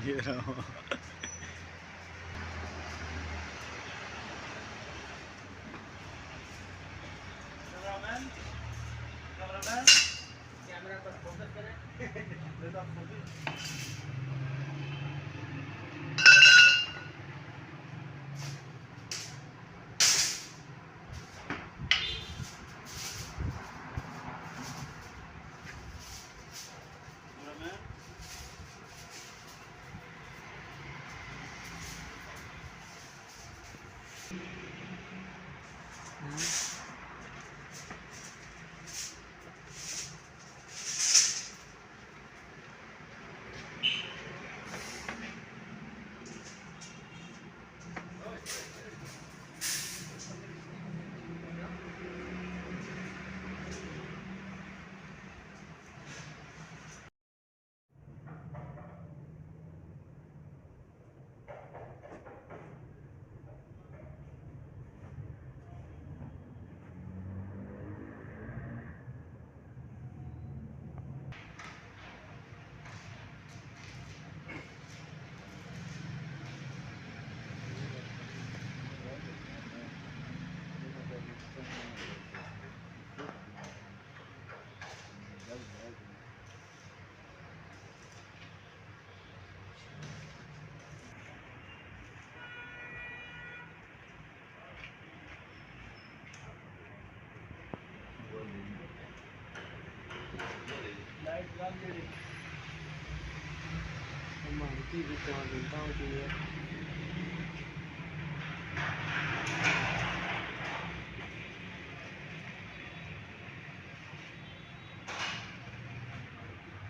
कह रहा हूँ। कैमरा पर फोकस करें। मारुति भी कहाँ मिलता होती है।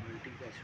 मल्टी कैश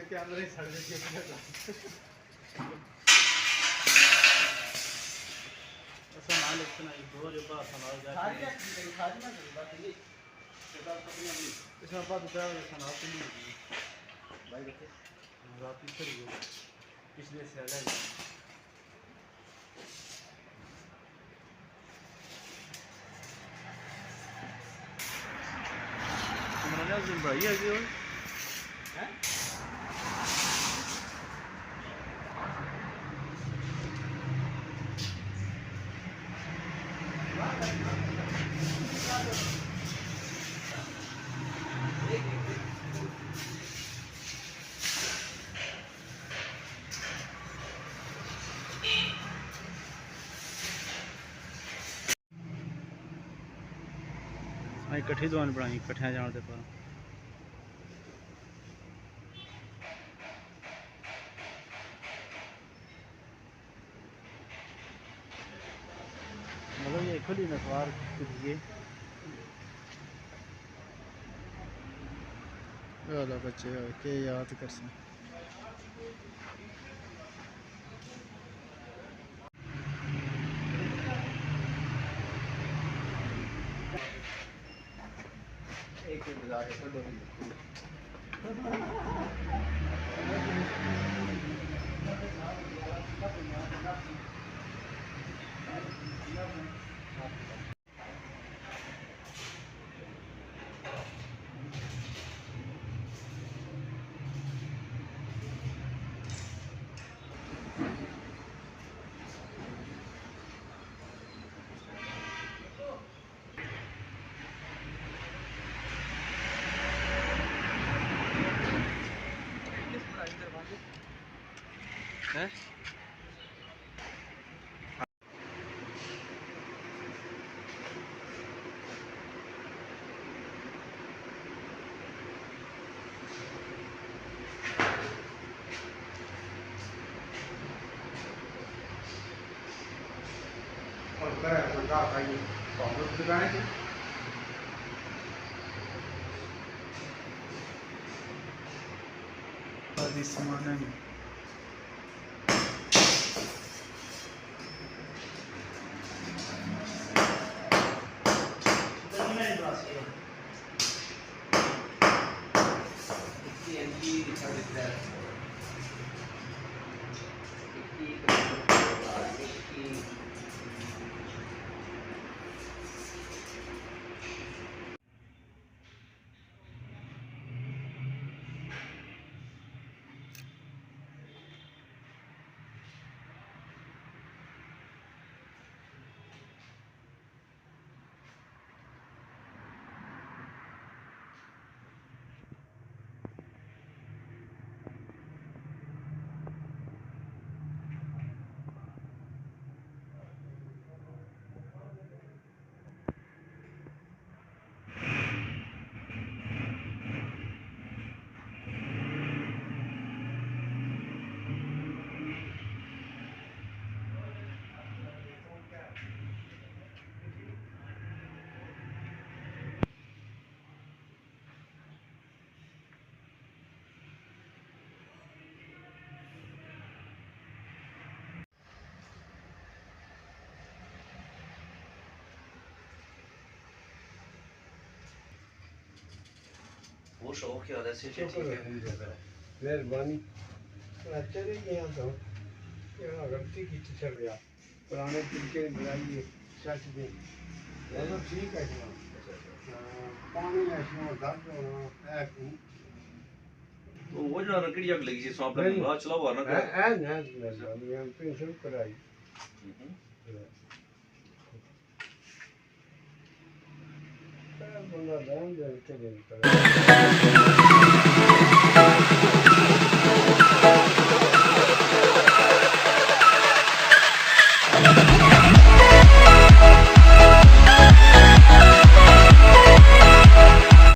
कैमरे सड़ गए। ऐसा ना लिखना दो रिबा समाज जाती है। खाली ना करो बात ये सरकार पकड़ी नहीं इसमें बात क्या है सना तो नहीं भाई देखिए रात ही चली गई पिछले से अलग तुम्हारा जिम भाई है जो हैं इकट्ठी दुकान बनाई इकट्ठे जाने दे पर मतलब ये खुली नसवार दिए वाला बच्चे के याद कर सकते एक मिनट लगा के दो मिनट है और करा तो का भाई कांग्रेस दुकान है आदि सामान है वो शौक क्या है ऐसे ठीक है मेहरबानी चले गए तो यहाँ गलती की तो चल गया पुराने तरीके बनाइए सच में चलो ठीक है जनाब पानी ऐसा दर्द होना है तो वो जो रकड़ी जग लगी सी सांप लगी बात चला हुआ ना कर है ना मेहरबानी हम पेंशन कराई बंदा रहन दे चले